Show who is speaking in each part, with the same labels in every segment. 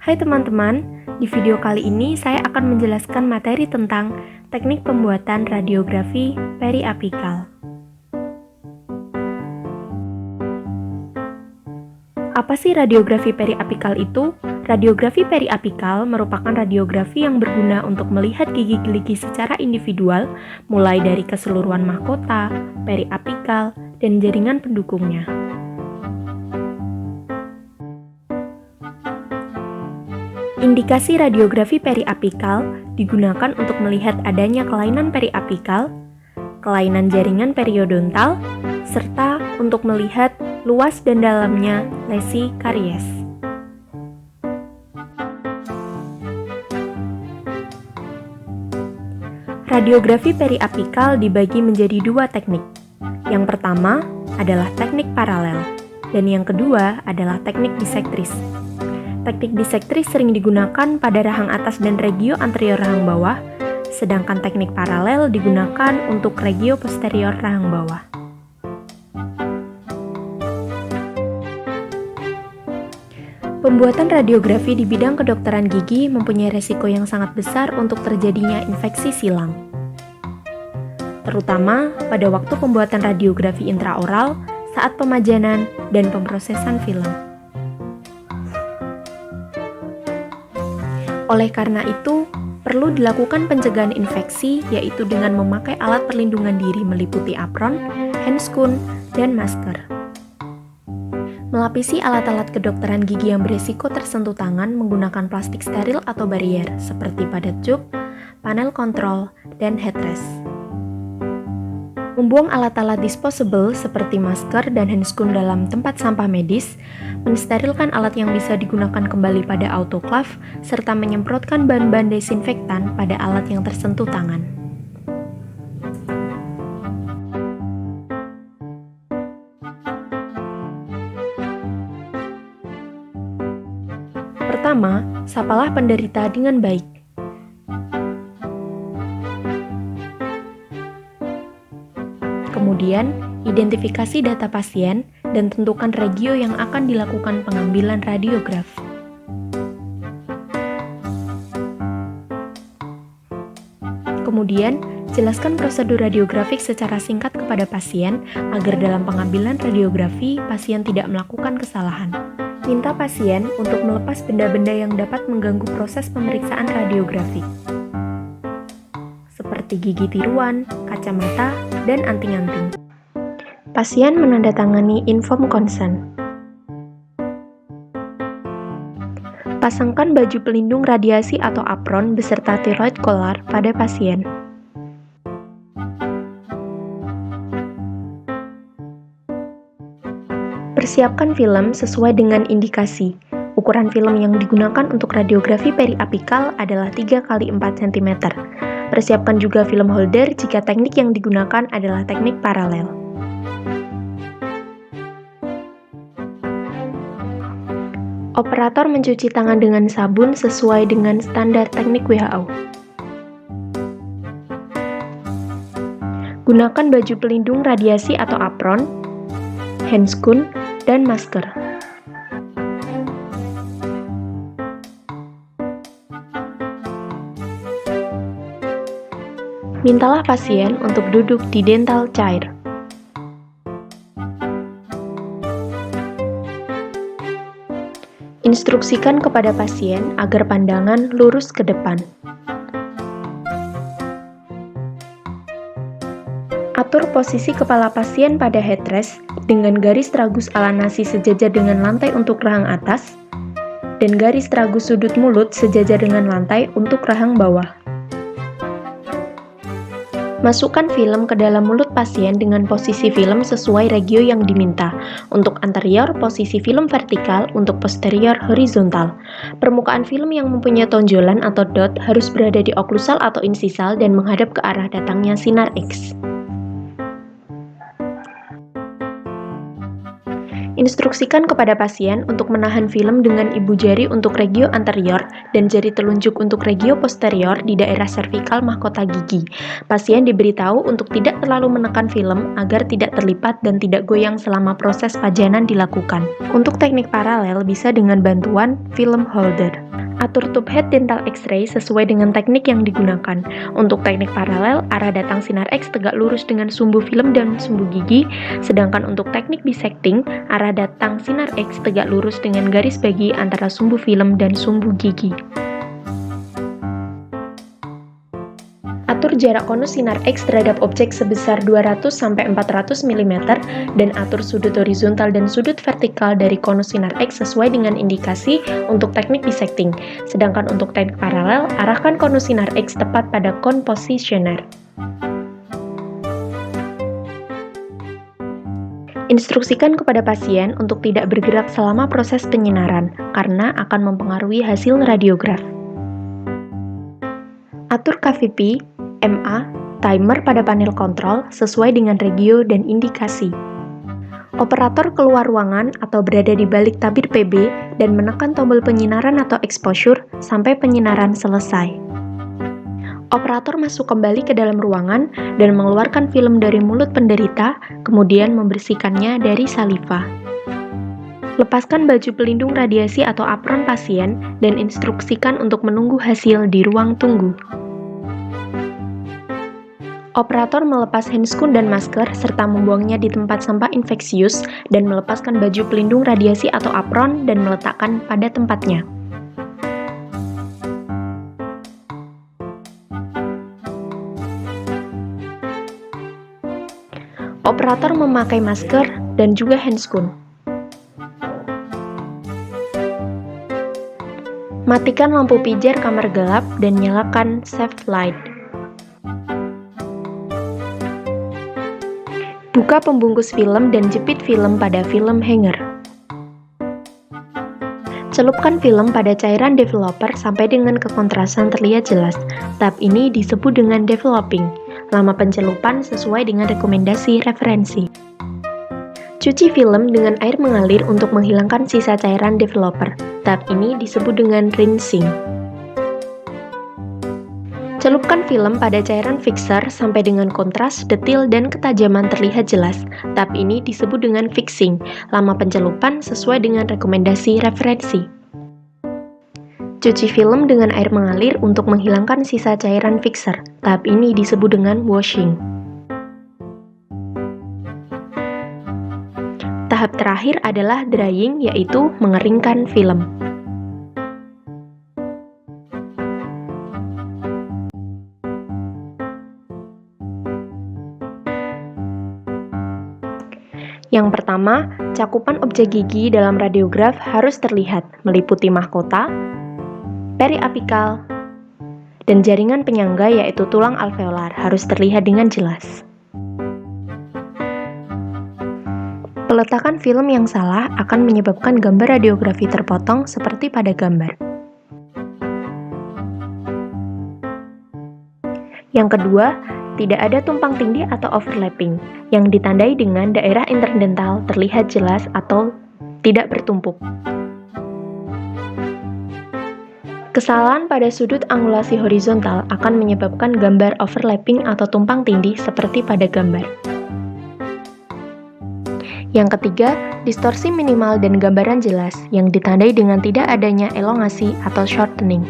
Speaker 1: Hai teman-teman, di video kali ini saya akan menjelaskan materi tentang teknik pembuatan radiografi periapikal. Apa sih radiografi periapikal itu? Radiografi periapikal merupakan radiografi yang berguna untuk melihat gigi-gigi secara individual, mulai dari keseluruhan mahkota, periapikal, dan jaringan pendukungnya. Indikasi radiografi periapikal digunakan untuk melihat adanya kelainan periapikal, kelainan jaringan periodontal, serta untuk melihat luas dan dalamnya lesi karies. Radiografi periapikal dibagi menjadi dua teknik. Yang pertama adalah teknik paralel, dan yang kedua adalah teknik bisektris. Teknik bisektris sering digunakan pada rahang atas dan regio anterior rahang bawah, sedangkan teknik paralel digunakan untuk regio posterior rahang bawah. Pembuatan radiografi di bidang kedokteran gigi mempunyai resiko yang sangat besar untuk terjadinya infeksi silang, terutama pada waktu pembuatan radiografi intraoral saat pemajanan dan pemrosesan film. Oleh karena itu, perlu dilakukan pencegahan infeksi, yaitu dengan memakai alat perlindungan diri meliputi apron, handscoon, dan masker. Melapisi alat-alat kedokteran gigi yang berisiko tersentuh tangan menggunakan plastik steril atau barrier, seperti pada tube, panel kontrol, dan headrest. Membuang alat-alat disposable seperti masker dan handscoon dalam tempat sampah medis, mensterilkan alat yang bisa digunakan kembali pada autoclave, serta menyemprotkan bahan-bahan desinfektan pada alat yang tersentuh tangan. Pertama, sapalah penderita dengan baik. Kemudian, identifikasi data pasien dan tentukan regio yang akan dilakukan pengambilan radiograf. Kemudian, jelaskan prosedur radiografik secara singkat kepada pasien agar dalam pengambilan radiografi pasien tidak melakukan kesalahan. Minta pasien untuk melepas benda-benda yang dapat mengganggu proses pemeriksaan radiografi, seperti gigi tiruan, kacamata, dan anting-anting. Pasien menandatangani inform consent. Pasangkan baju pelindung radiasi atau apron beserta thyroid collar pada pasien. Persiapkan film sesuai dengan indikasi. Ukuran film yang digunakan untuk radiografi periapikal adalah 3x4 cm. Persiapkan juga film holder jika teknik yang digunakan adalah teknik paralel. Operator mencuci tangan dengan sabun sesuai dengan standar teknik WHO. Gunakan baju pelindung radiasi atau apron, handscoon, dan masker. Mintalah pasien untuk duduk di dental chair. Instruksikan kepada pasien agar pandangan lurus ke depan. Atur posisi kepala pasien pada headrest dengan garis tragus ala nasi sejajar dengan lantai untuk rahang atas dan garis tragus sudut mulut sejajar dengan lantai untuk rahang bawah. Masukkan film ke dalam mulut pasien dengan posisi film sesuai regio yang diminta. Untuk anterior, posisi film vertikal, untuk posterior, horizontal. Permukaan film yang mempunyai tonjolan atau dot harus berada di oklusal atau insisal dan menghadap ke arah datangnya sinar X. Instruksikan kepada pasien untuk menahan film dengan ibu jari untuk regio anterior dan jari telunjuk untuk regio posterior di daerah servikal mahkota gigi. Pasien diberitahu untuk tidak terlalu menekan film agar tidak terlipat dan tidak goyang selama proses pajanan dilakukan. Untuk teknik paralel bisa dengan bantuan film holder. Atur tube head dental X-ray sesuai dengan teknik yang digunakan. Untuk teknik paralel, arah datang sinar X tegak lurus dengan sumbu film dan sumbu gigi, sedangkan untuk teknik bisecting, arah datang sinar X tegak lurus dengan garis bagi antara sumbu film dan sumbu gigi. Atur jarak konus sinar X terhadap objek sebesar 200-400 mm dan atur sudut horizontal dan sudut vertikal dari konus sinar X sesuai dengan indikasi untuk teknik bisecting. Sedangkan untuk teknik paralel, arahkan konus sinar X tepat pada kon positioner. Instruksikan kepada pasien untuk tidak bergerak selama proses penyinaran, karena akan mempengaruhi hasil radiograf. Atur KVP, MA, timer pada panel kontrol sesuai dengan regio dan indikasi. Operator keluar ruangan atau berada di balik tabir PB dan menekan tombol penyinaran atau exposure sampai penyinaran selesai. Operator masuk kembali ke dalam ruangan dan mengeluarkan film dari mulut penderita, kemudian membersihkannya dari saliva. Lepaskan baju pelindung radiasi atau apron pasien dan instruksikan untuk menunggu hasil di ruang tunggu. Operator melepas handscoon dan masker serta membuangnya di tempat sampah infeksius dan melepaskan baju pelindung radiasi atau apron dan meletakkan pada tempatnya. Operator memakai masker dan juga handscoon. Matikan lampu pijar kamar gelap dan nyalakan safe light. Buka pembungkus film dan jepit film pada film hanger. Celupkan film pada cairan developer sampai dengan kekontrasan terlihat jelas. Tahap ini disebut dengan developing. Lama pencelupan sesuai dengan rekomendasi referensi. Cuci film dengan air mengalir untuk menghilangkan sisa cairan developer. Tahap ini disebut dengan rinsing. Celupkan film pada cairan fixer sampai dengan kontras, detil, dan ketajaman terlihat jelas. Tahap ini disebut dengan fixing. Lama pencelupan sesuai dengan rekomendasi referensi. Cuci film dengan air mengalir untuk menghilangkan sisa cairan fixer. Tahap ini disebut dengan washing. Tahap terakhir adalah drying, yaitu mengeringkan film. Yang pertama, cakupan objek gigi dalam radiograf harus terlihat, meliputi mahkota, periapikal, dan jaringan penyangga yaitu tulang alveolar harus terlihat dengan jelas. Peletakan film yang salah akan menyebabkan gambar radiografi terpotong seperti pada gambar. Yang kedua, tidak ada tumpang tindih atau overlapping, yang ditandai dengan daerah interdental terlihat jelas atau tidak bertumpuk. Kesalahan pada sudut angulasi horizontal akan menyebabkan gambar overlapping atau tumpang tindih seperti pada gambar. Yang ketiga, distorsi minimal dan gambaran jelas, yang ditandai dengan tidak adanya elongasi atau shortening.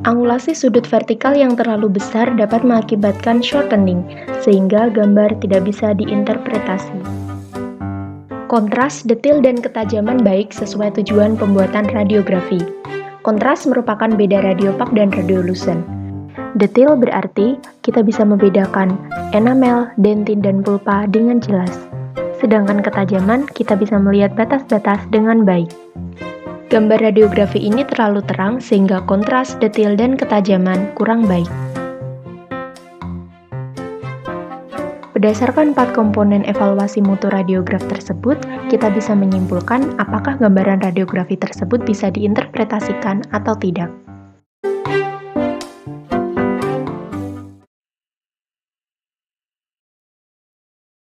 Speaker 1: Angulasi sudut vertikal yang terlalu besar dapat mengakibatkan shortening, sehingga gambar tidak bisa diinterpretasi. Kontras, detil, dan ketajaman baik sesuai tujuan pembuatan radiografi. Kontras merupakan beda radiopak dan radiolucent. Detil berarti kita bisa membedakan enamel, dentin, dan pulpa dengan jelas. Sedangkan ketajaman kita bisa melihat batas-batas dengan baik. Gambar radiografi ini terlalu terang sehingga kontras, detil, dan ketajaman kurang baik. Berdasarkan 4 komponen evaluasi mutu radiograf tersebut, kita bisa menyimpulkan apakah gambaran radiografi tersebut bisa diinterpretasikan atau tidak.